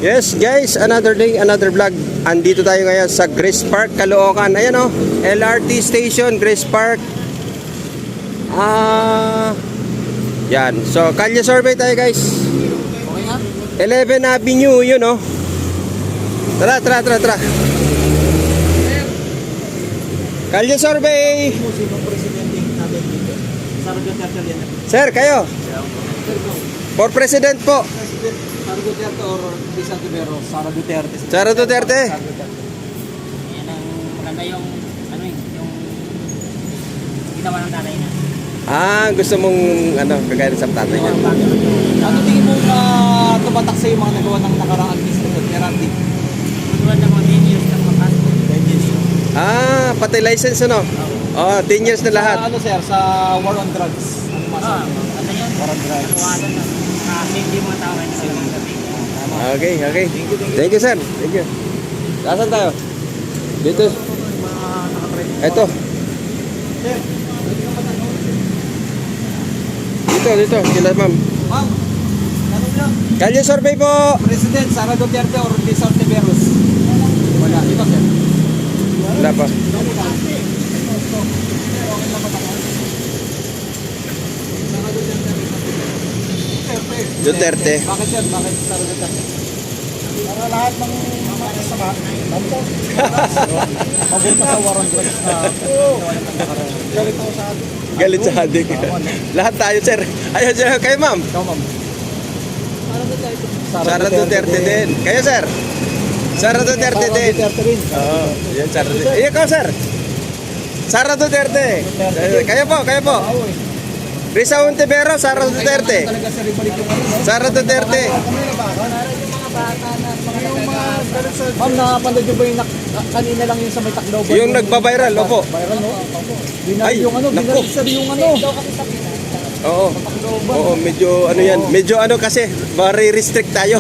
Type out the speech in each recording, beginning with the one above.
Yes guys, another day, another vlog. Andito tayo ngayon sa Grace Park, Caloocan. Ayan o, LRT station, Grace Park. Yan, so kalye survey tayo guys. 11 Avenue, yun o. Tara. Kalye survey. Sir, kayo? For President po. Sara Duterte or Lisa Tibero? Sara Duterte. Sara Duterte. Yan ang maganda yung yung ginawa ng tatay niya. Gusto mong kagaya sa tatay niya. Ano tingin mo tumatak sa yung mga nagawa ng nakaraang administration ni Randy? Tulad ng mga 10 years ng mapasok. 10 years. Pati license ano? Oh, 10 years na lahat. Sa sir, sa war on drugs. Ano masabi? Ano yun? War on drugs. Kawasan na. Kasi hindi mga tao ay nagsalang gabi. Okay. Thank you, sir. Thank you. Saan tayo? Dito. Ito. Dito. Sila ma'am. Ma'am, tanong lang. Kalye survey po. President, Sara Duterte or Lisa Tibero? Wala. Ito sir. Wala pa. Duterte. Bakit sir? Bakit Sara Duterte? Para lahat ng mga kasama. Papunta sa war on drugs na galit ako sa atin. Galit sa adik. Lahat tayo, sir. Ayun, sir. Kayo, ma'am. Ikaw ma'am. Sara Duterte din. Kayo, sir. Sara Duterte din. Duterte rin. Oo. Yan, Sara Duterte. Ikaw, sir. Sara Duterte. Kayo po. Risa Ontiveros, Sara Duterte. Talaga sir, ibalik yung ano. Sara Duterte. Ma'am, nakapanood nyo ba yung kanina lang yung sa may Tacloban? Yung nagba-viral, opo. Viral, no? Ay, Binalik yung ano, naku. binalik sir yung ano. Oo, medyo medyo kasi mare-restrict tayo.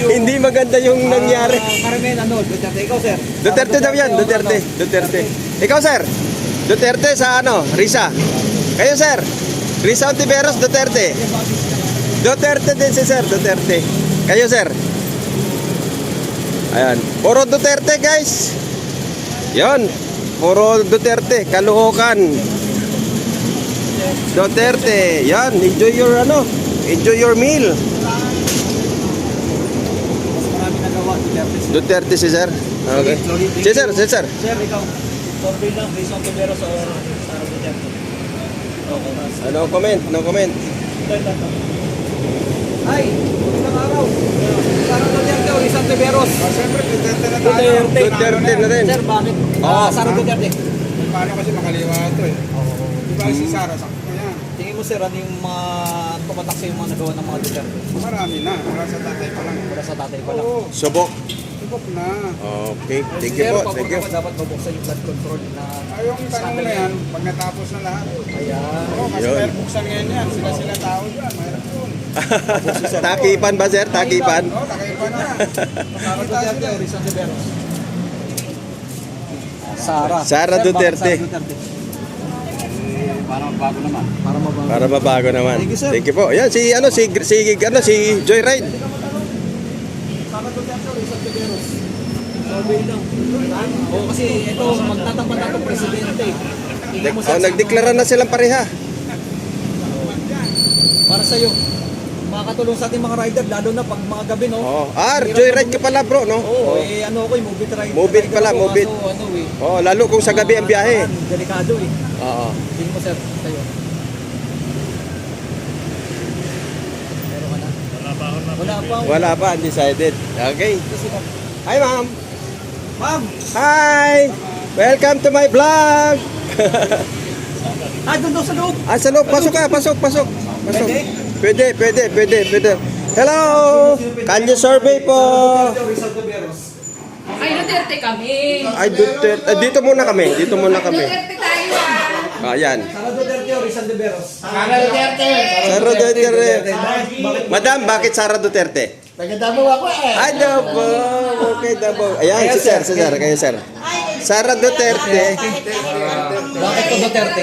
Hindi maganda yung nangyari. Carmen, Duterte, ikaw sir. Duterte daw yan, Duterte. Ikaw, sir. Duterte sa Risa. Kayo, sir. Risa Ontiveros, Duterte. Duterte din si sir, Duterte. Kayo, sir. Ayan. Puro Duterte, guys. Yon. Puro Duterte, Caloocan. Duterte. Yan, enjoy your meal. Mas marami nagawa, Duterte. Duterte si sir. Okay. Si sir. Sir, ikaw. Survey lang, Risa Tibero sa Sara Duterte. No comment. Ay, ilang araw. Sara Duterte o Risa Tibero? Siyempre, Duterte na tayo. Duterte na rin. Sir, bakit? Sara Duterte. Paano kasi makaliwa ito eh. Di ba si Sara, sakto yan. Tingin mo sir, ano yung mga tumatak sa yung mga nagawa ng mga Duterte? Marami na, wala sa tatay pa lang. Wala sa tatay pa lang. Oo, Subok. subok na. Okay. Thank you po. Thank you. Dapat mabuksan yung blood control na... Ay, yung tanong na yan, pag natapos na lahat. Ayan. Oo, kasi Yun. mahirap buksan ngayon yan. Sila tao dyan, mahirap yun. Takipan ba, sir? Takipan? Oo, takaipan na. Sara Makakita Duterte sila o eh. Risa Tibero? Sara. Sara Sir, Duterte. bakit Sara Duterte? Para magbago naman. Para mabago. Para mabago naman. Thank you, sir. Thank you po. Ayan, si Joyride. Sara Duterte o Risa Tibero? Survey lang. Oo, kasi ito, magtatapat na itong presidente. Tingin mo sir, Nagdeklara na silang pareha. para sa'yo, makakatulong sa ating mga rider, lalo na pag mga gabi, no? Joyride ka pala, bro, no? Oo, ano ako, move it rider. Move it pala, move it. Lalo kung sa gabi ang biyahe. Delikado eh. Oo. Tingin mo sir, sa'yo. Meron ka na? Wala pa. Wala pa, undecided. Okay. Kasi Hi, ma'am. ma'am! Hi! Welcome to my vlog! Doon daw sa loob! Sa loob, pasok. Pwede. Hello! Kalye survey po! Ay, Duterte kami. Ay, Duterte. Dito muna kami. Duterte tayo Ayan. Sara Duterte o Risa Tibero? Sara Duterte. Madam, bakit Sara Duterte? Taga-Davao ako eh. Ay, Davao. Okay, Davao. Ayan, si sir. Kayo, sir. Sara Duterte. Bakit ko Duterte?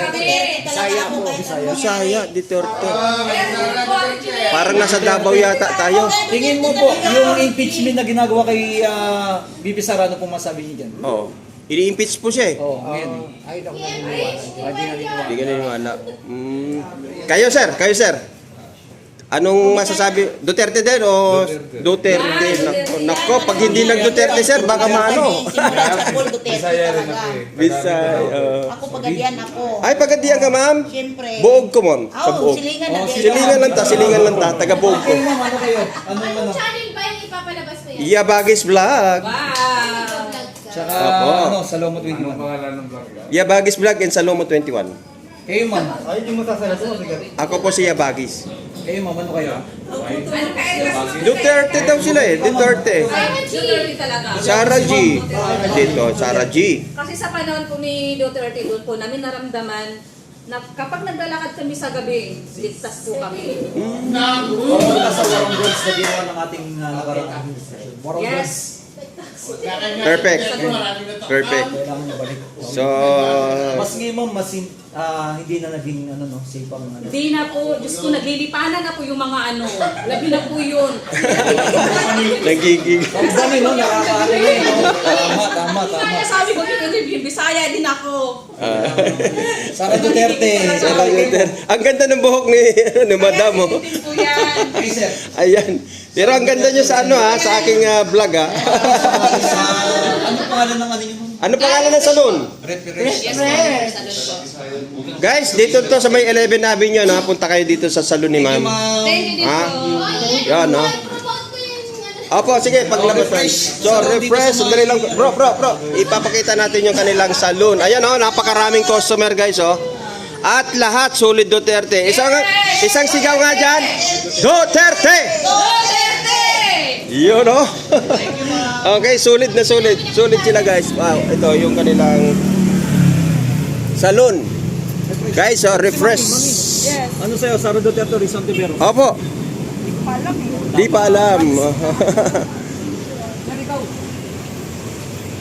Bisaya po. Bisaya, Duterte. Parang nasa Davao yata tayo. Tingin mo po, yung impeachment na ginagawa kay BP Sara, ano pong masabi niyo dyan? Oo. Ini-impeach po siya eh. Oo, ngayon. Hindi ka naniniwala. Kayo sir. Anong masasabi? Duterte din o Duterte? Nako, pag hindi nag-Duterte sir, baka maano. Bisaya rin ako eh. Bisay. Ako pagadian ako. Ay, pagadiyan ka ma'am? Siyempre. Buog ko ma'am. Sa Oo, buog. silingan na din. Silingan lang ta. Taga buog ko. Kayo ma'am, ano kayo? Anong ano? Channel ba yung ipapalabas ko yan? Yabagis Vlog. Wow! Tsaka Opo. ano, Salomo Anong 21. pangalan ng vlog? Yabagis Vlog and Salomo 21. Kayo ma'am, Ako po si Yabagis. kayo ma'am, ano kayo? Duterte daw sila eh. Duterte. Duterte talaga. Sara G. Dito, Sara G. Kasi sa panahon po ni Duterte, doon po namin naramdaman na kapag naglalakad kami sa gabi, ligtas po kami. Parang nasa warong words na ginawa ng ating nakaraang administration. Warong words. Yes. Perfect. Perfect. Kailangan niya balik. So, Mas ngayon ma'am, mas hindi na naging ano no, safe ang ano. Di na po, Diyos ko, naglilipanan na po yung mga ano. Labi na po yun. nagiging. Ang dami no, nakakaano yun no. Tama. Kaya sabi ko, Bisaya din ako. Sara Duterte. Sara Duterte. Ang ganda ng buhok ni Madam. Oh. Hindi po yan. Hey sir. Ayan. Pero ang ganda nyo sa ano ha, sa aking vlog ha. Ano pangalan ng ano niyo? Ano pangalan ng salon? Guys, dito to sa may 11 Avenue na punta kayo dito sa salon ni ma'am. Thank you din Ha? po. Yan no. Opo, sige, paglabas tayo. So, refresh, sandali lang. Bro. Ipapakita natin yung kanilang salon. Ayan oh, napakaraming customer guys oh. At lahat sulit Duterte. Isang sigaw nga dyan. Duterte! Duterte! Yun oh. Okay, sulit na sulit. Sulit sila guys. Wow, ito yung kanilang salon. Guys, oh, refresh. Ano sa'yo, Sara Duterte o Rizal Tibero? Opo. Di pa alam.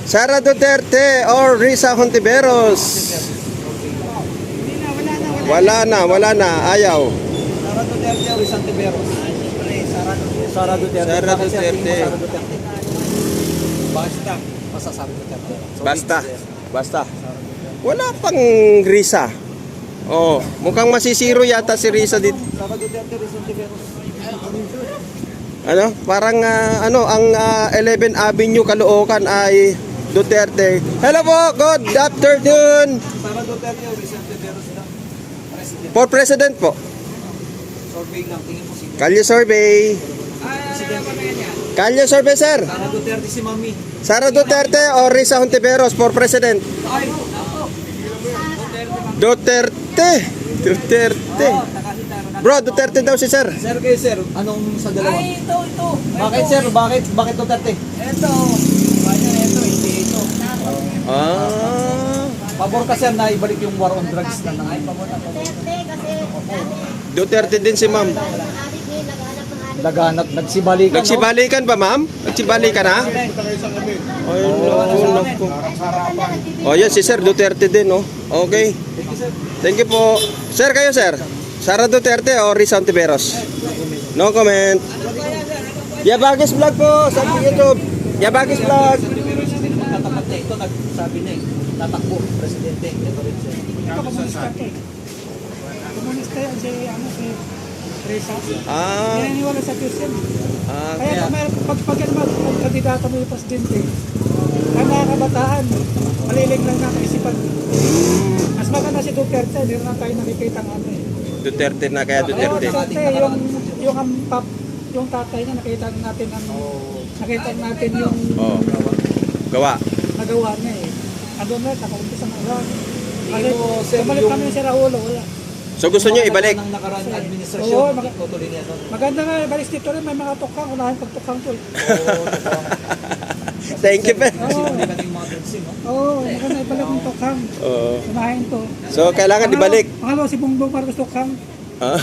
Sara Duterte or Risa Hontiveros? Wala na. Ayaw. Sara Duterte o Rizal Tibero? Sara Duterte. Sara Bakit siya tingin mo Duterte. Sara Duterte? Basta. Basta Sara Duterte. So, Basta. Wala pang Risa. Oh, mukhang masisiro yata si Risa dito. Sara Duterte, Rizal Tibero. Ano? Parang ang 11 Avenue Caloocan ay Duterte. Hello po, good afternoon. Sara Duterte o Rizal Tibero sila? President. For President po. Survey lang, tingin mo sino? Kalye survey. Kalye survey, sir. Sara Duterte si Mami. Sara Duterte o Risa Hontiveros for President? Duterte. Bro, Duterte daw si sir. Sir kayo sir, anong sa dalawa? Ay, ito. Bakit sir? Bakit Duterte? Ito. Hindi ito. Ah. Pabor ka sir na ibalik yung war on drugs na nangyay. Duterte din si ma'am. Nagsibalikan. Nagsibalikan ba, ma'am? Nagsibalikan na? Ay, naku. Oh, yan si Sir Duterte din, oh. Okay. Thank you po. Sir, kayo, sir. Sara Duterte o Risa Hontiveros? No comment. Yabagis Vlog po sa YouTube. Yabagis Vlog. Magtatapat na ito, nagsabi na eh. Tatakbo, presidente. Ito rin sir. Komunista yan si Risa. Ah, Naniniwala sa Christian. ah, Kaya pag magkandidata mo yung presidente, ang mga kabataan, malilig lang na kaisipan. Mas maganda si Duterte, hindi na tayo nakikita ng ano eh. Duterte na kaya Oo, Duterte. Duterte, yung tatay niya, nakita natin yung Oh. Gawa. nagawa niya eh. Ano na, nakakumpisa ng araw. sir, Bumalik yung- kami si Raulo, wala. So gusto niyo ibalik? Ng nakaraan Oo, administrasyon, tutuloy niya ito. Maganda nga, balik dito rin, may mga tukang, unahin pagtukang to eh. Thank you, pe. Nagsibalikan yung mga drugs no? Oo, maganda ibalik yung tukang. Oo. Unahin to. So kailangan ibalik. Pangalawa si Bongbong Marcos tukang. Ah.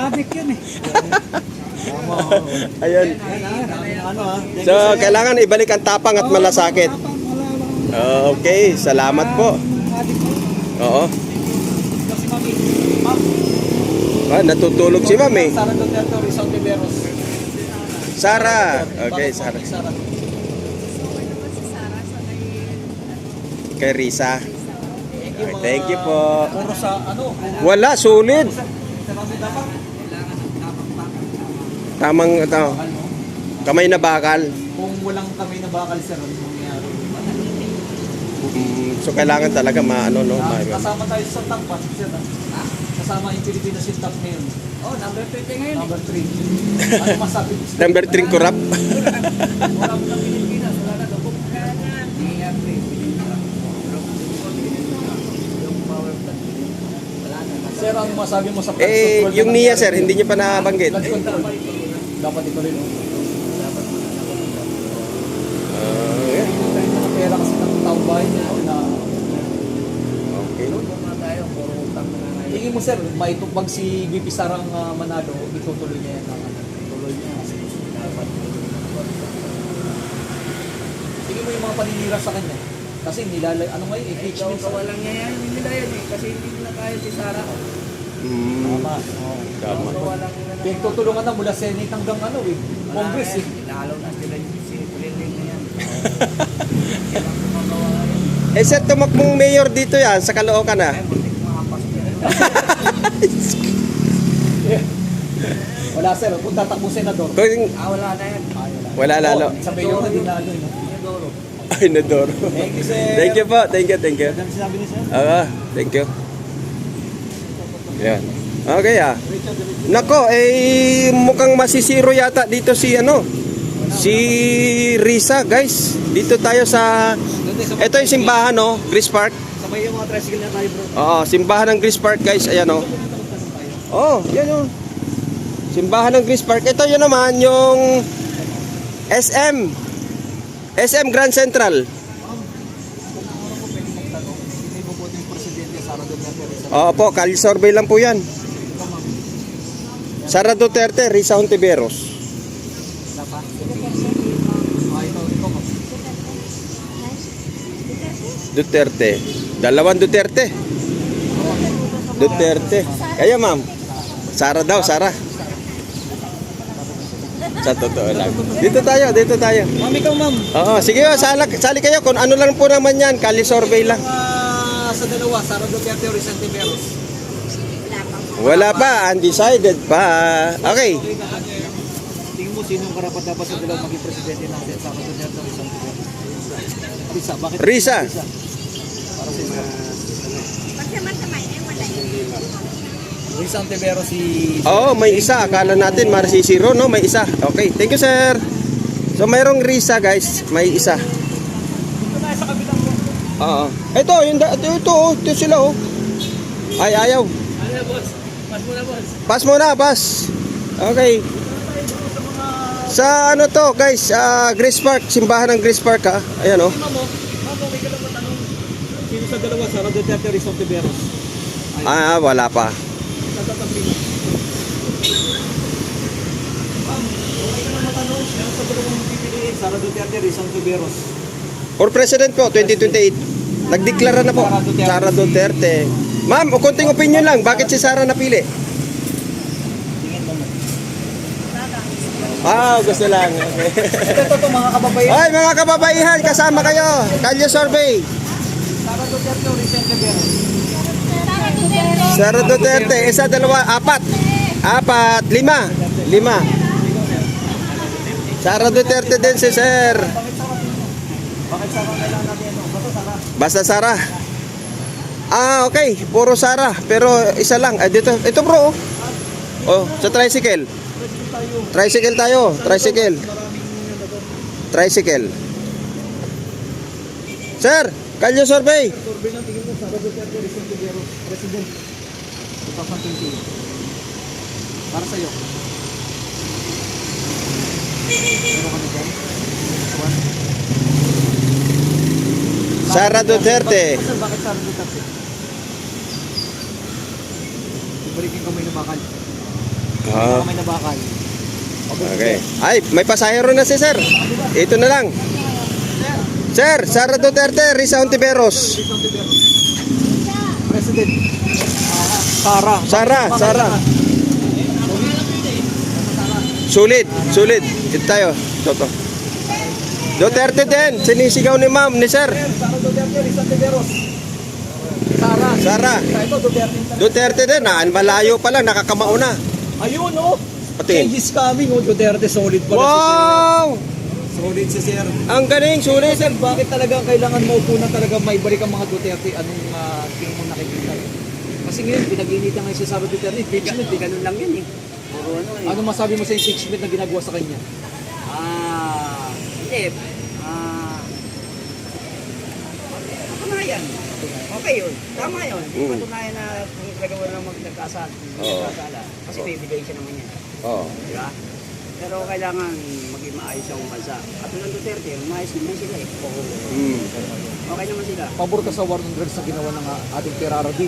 Adik yun eh. Ayun. Ano ha? So kailangan ibalik ang tapang at malasakit. Tapang, wala lang. Okay, salamat po. Adik yun. Oo. Kasi Mami, ma'am, natutulog si ma'am eh. Sara Duterte o Risa Ontiveros? Sara. Okay, Bakit Sara. Sara? Kay Risa. Thank you po. Puro sa ano? Wala, sulit. Marami dapat. Tamang kamay na bakal. Kung walang kami na bakal sir, ano mangyayari? So kailangan talaga maano no. Kasama tayo sa top pa, sir. Kasama yung Pilipinas yung top ngayon. Oh, number 20 ngayon. Number 3. Ano masabi mo? Number 3 corrupt. Wala mo ng Pilipinas. Wala na. Lubog. Sir, ang masabi mo sa flood Eh, control yung na niya nangyari? sir, hindi niya pa nabanggit. Flood control. Dapat ito rin. Yeah. Tayo na pera kasi ng taong bahay niya na Okay. tingin mo sir, maitupag si VP Sarang Manalo, itutuloy niya yan. Tuloy niya. Tingin mo yung mga paninira sa kanya. Kasi nilalay, ano ngayon, impeachment sa Walang niya yan. Hindi nila yan eh. Kasi hindi nila kaya si Sara. Tama. Oh. Tama. Walang nila na. Pinagtutulungan na mula Senate hanggang ano eh, Congress eh. Lalo na sila si Pililing na yan. Eh sir, tumakbong mayor dito yan sa Caloocan na. Wala sir, kung tatakbo senador. Kung Wala na yan. wala lalo. Sa mayor na dinalo eh. Inodoro. Ay, nadoro. Thank you sir. Thank you po, thank you, thank you. Ano sinabi ni sir? Thank you. Yan. Okay Nako, eh mukhang masisiro yata dito si si Risa, guys. Dito tayo sa ito yung simbahan no, Grace Park. Sa may yung mga tricycle na tayo bro. Oo, simbahan ng Grace Park, guys. Ayan oh. Oh, yan yun. Simbahan ng Grace Park. Ito yun naman yung SM Grand Central. Hindi po po yung presidente Sara Duterte. Oo po, kali survey lang po yan. Sara Duterte, Risa Ontiveros. Ito. Duterte. Dalawang Duterte. Duterte. Kaya ma'am. Sara daw, Sara. Sa totoo lang. Dito tayo. Ma'am, ikaw ma'am. Oo, sige, sali kayo kung ano lang po naman yan, kali survey lang. Sa dalawa, Sara Duterte o Risa Ontiveros. Wala pa, undecided pa. Okay. Tingin mo sino ang karapat dapat sa dalawa maging presidente natin, Sara Duterte o Risa Ontiveros? Risa, bakit? Risa. Para sa isa. Risa Ontiveros si... Oo, may isa. Akala natin marsisiro, no? May isa. Okay, thank you, sir. So, mayroong Risa, guys. May isa. Oo. Ito sila, oh. Ay, ayaw. Ano boss? Pas muna boss. Pass muna, pass. Okay. Sa ano to, guys? Grace Park. Simbahan ng Grace Park, ha? Ayan, oh. Ma'am, may ka lang matanong. Sino sa dalawa, Sara Duterte o Risa Ontiveros? Wala pa. Sa dalawang pipiliin, Sara Duterte, Risa Ontiveros. For President po, 2028. Nagdeklara na po. Sara Duterte. Ma'am, konting opinion lang. Bakit si Sara napili? Gusto lang. Okay. Ito mga kababayan. Ay, mga kababaihan, kasama kayo. Kalye survey. Sara Duterte o Risa Ontiveros? Sara Duterte, isa, dalawa, apat. Lima. Sara Duterte din si sir. Bakit Sara kailangan natin ano? Basta Sara. Okay. Puro Sara. Pero isa lang. Dito. Ito bro. Oh, sa tricycle. Tricycle tayo. Tricycle. Sir, kalye survey. Survey ng tingin mo, Sara Duterte, Risa Ontiveros, President 2028. Para sa'yo. Meron kami dyan? Sara Duterte. Bakit Sara Duterte? Ibalikin kamay na bakal. Kamay na bakal. Okay. Ay, may pasahero na si sir. Ito na lang. Sir, Sara Duterte, Risa Ontiveros. Risa Ontiveros. President. Sara. Sara. Sulit, sulit. Dito tayo. Toto. Duterte din. Sinisigaw ni ma'am, ni sir. Sara Duterte, Risa Tiberos. Sara. Sara. Ito, Duterte. Duterte din. Malayo pa lang. Nakakamao na. Ayun, oh. Patingin. Change is coming, oh. Duterte, solid pala si sir. Wow! Solid si sir. Ang galing, sulit. Sir, bakit talaga kailangan mo po na talaga maibalik ang mga Duterte? Anong tingin mo nakikita? Kasi ngayon, pinag-initan ngayon si Sara Duterte. Impeachment, Ganun lang yan eh. Puro ano eh. ano masabi mo sa impeachment na ginagawa sa kanya? Hindi. Patunayan. Okay yun. Tama yun. Patunayan na kung talaga wala nagkasala. Kasi may ebidensya naman yan. Oo. Di ba? Pero kailangan maging maayos ang bansa. At ng Duterte, maayos naman sila eh. Okay naman sila. Pabor ka sa war on drugs na ginawa ng ating Ferrara D.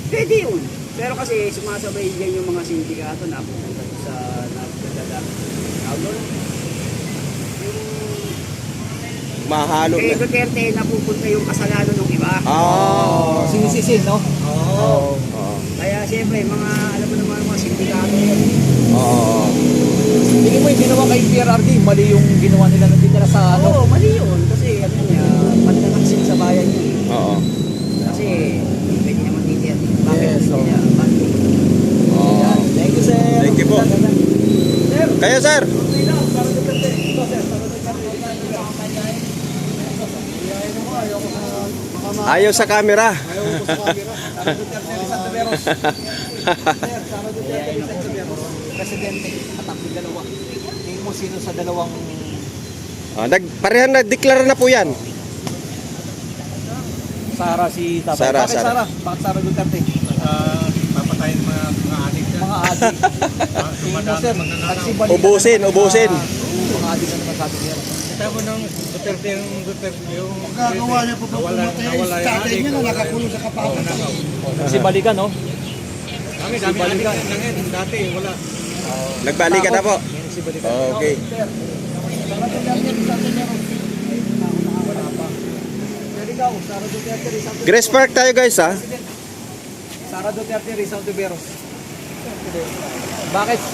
Pwede yun. Pero kasi sumasabay dyan yung mga sindikato na pupunta sa nagdadala. Mahalo Kay na. Duterte napupunta yung kasalanan ng iba. Ah. Sinisisin, no? Oo. Oo. Kaya siyempre, alam mo naman mga sindikato yan. Oo. Tingin mo yung ginawa kay PRRD, mali yung ginawa nila nandito sa ano? Oo, mali yun. Kasi ano niya, pananaksin sa bayan yun. Oo. Kasi pwede naman titiyan. Bakit Yes, hindi oo. niya? Bakit? Oo. Thank you, sir. Thank you po. Sir, Kaya sir. okay lang. Sara Duterte. Ito, sir. Sara Duterte. Ayaw sa camera. Ayaw ko sa camera. Sara Duterte, Risa Tiberos. Sir, Sara Duterte, Risa Tiberos. Presidente, atak yung dalawa. Tingin mo sino sa dalawang... Parehan na, deklara na po yan. Sara si Tatay. Sara, Bakit Sara. Sara? Bakit Sara Duterte? Papatayin mga adik na. Mga adik. Tingin mo, sir, nagsibalikan Ubusin, naman ubusin. Mga adik na naman sabi niya. Kita mo ng Duterte yung Gagawa niya po nawala yung adik. nakakulong sa kapatid. Nagsibalikan, no? Kami dami adik na ngayon. Dati wala. Nagbalikan na po. Nagsibalikan. Okay. Sara Duterte, Risa Tiberos. Wala pa. Pero ikaw, Sara Duterte, Risa Tiberos. Grace Park tayo guys ha. Sara Duterte, Risa Tiberos.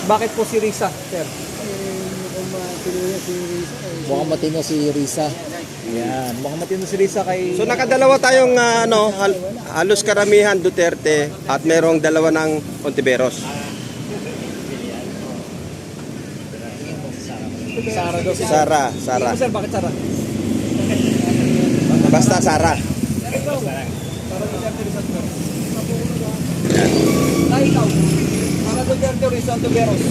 Bakit po si Risa, sir? Mukhang matino si Risa. Yan, mukhang matino si Risa kay... So nakadalawa tayong halos karamihan Duterte at merong dalawa ng Ontiveros. Sara daw si Sara, Sara. Sir, bakit Sara? Basta Sara. Sara Duterte, Risa Tiberos. Ay, ikaw. Sara Duterte, Risa Tiberos.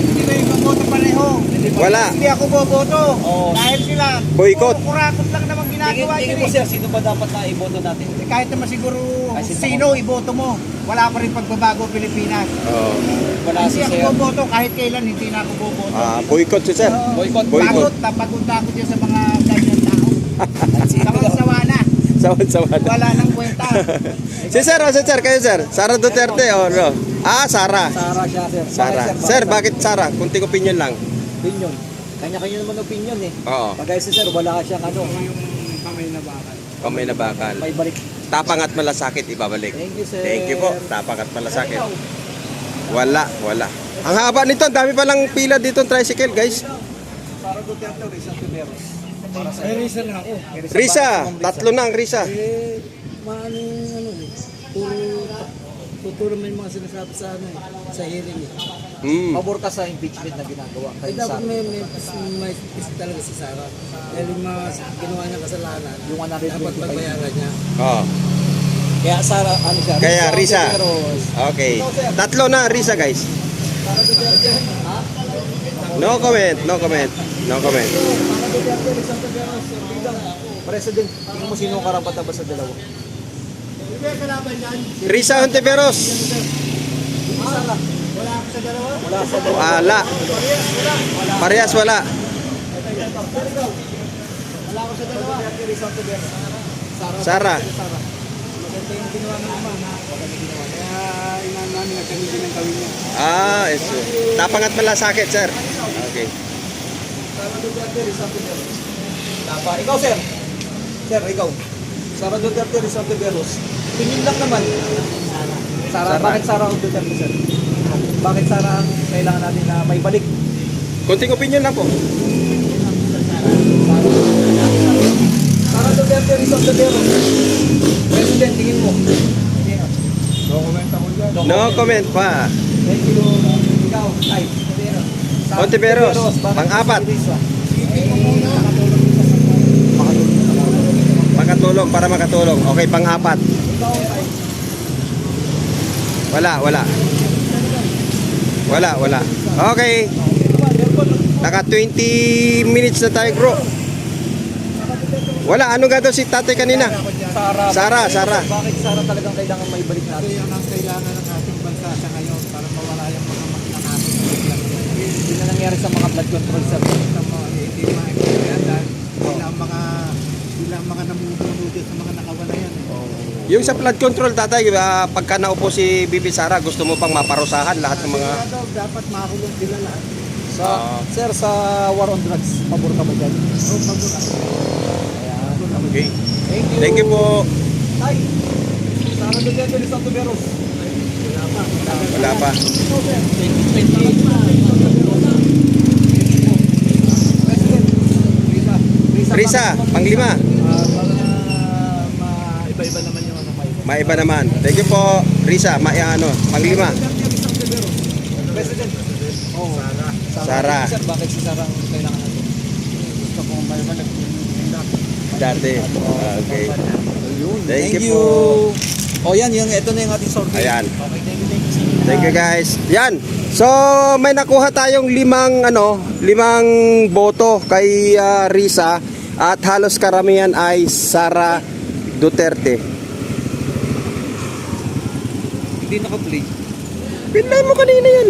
Hindi na yung boboto pareho. Wala. Hindi ako boboto. Oo. Dahil sila, Boycott. kurakot lang naman ginagawa Tingin yun mo, eh. sir, sino ba dapat na iboto natin? Kahit naman siguro Ay, sino iboto mo, wala pa rin pagbabago Pilipinas. Oh. Wala Hindi si ako sir. boboto, kahit kailan hindi na ako boboto. Boycott si sir. Boycott. Boycott. Napagod ako dyan sa mga ganyan tao. Sawa na. Sawan-sawan. Wala nang kwenta. Si sir, kayo sir. Sara Duterte o no? Sara. Sara siya, sir. Sara. Sir, bakit Sara? Kunting opinion lang. Opinion. Kanya-kanya naman opinion eh. Oo. Pagay si sir, wala siyang ano. Kamay na bakal. May balik. Tapang at malasakit, ibabalik. Thank you, sir. Thank you po. Tapang at malasakit. Wala. Ang haba nito, ang dami palang pila dito ng tricycle, guys. Sara Duterte, Risa Tiberos. Para sa Risa lang ako. Risa, tatlo na ang Risa. Maano tuturo may mga sinasabi sa sa hearing Pabor ka sa impeachment na ginagawa kay Sara. may talaga si Sara. Dahil yung mga ginawa niya kasalanan, Yung 125. dapat pagbayaran niya. Oh. Kaya Sara, ano siya? Kaya Risa. Tiberos. Okay. Tatlo na Risa, guys. Sara Duterte. Ha? No comment. Sara Duterte, Risa Tiberos. President, tingnan mo sino ang karapat na ba sa dalawa? Risa Ontiveros. Sara. Wala sa dalawa? Wala sa dalawa. Wala. Parehas wala. Wala ko sa dalawa. Duterte, Risa Tiberos. Sara. Maganda yung ginawa ng ama. Maganda ginawa. Kaya inaan namin na kami din ang gawin niya. Eso. Tapang at malasakit, sir. Okay. Sara Duterte, Risa Tiberos. Tapa. Ikaw, sir. Sir, ikaw. Sara Duterte, Risa Tiberos. Tingin lang naman. Sara. Sara. Bakit Sara ang Duterte, sir? Bakit Sara ang kailangan natin na may balik. Konting opinion lang po. Sara Duterte, Rizal Ontiveros. President, tingin mo. No comment ako dyan. No comment pa. Thank you. Ikaw, ay. Sara Ontiveros, bakit pang-apat. si Risa? Makatulong, para makatulong. Okay, pang-apat. Wala. Okay. Naka 20 minutes na tayo, bro. Wala, ano nga daw si tatay kanina? Sara. Bakit Sara talagang kailangan may balik Ito natin? yung ang kailangan ng ating bansa sa ngayon para mawala yung mga natin. Hindi na nangyari sa mga blood control sir. Hindi maintindihan dahil bilang mga namumuno dito sa mga nakawala yan. Yung sa flood control, tatay, pagka naupo si Bibi Sara, gusto mo pang maparusahan lahat ng mga... Kaya daw, dapat makulong sila lahat. Sir, sa war on drugs, pabor ka ba dyan? So, pagod Okay. Thank you. Thank you po. Tay, Sara Duterte, Rizal Ontiveros. Wala pa. Risa, panglima. Iba-iba naman yung ano may. Maiba naman. Thank you po, Risa. Panglima. President. Oh, Sara. Sir, bakit si Sara ang kailangan natin? gusto kong may managpindak. Dati. Okay. Thank you po. Oh, yan, ito na yung ating survey. Ayan. Okay, thank you. Thank you guys. Yan. So may nakuha tayong limang boto kay Risa at halos karamihan ay Sara Duterte. Hindi naka-play. Pinlay mo kanina yan.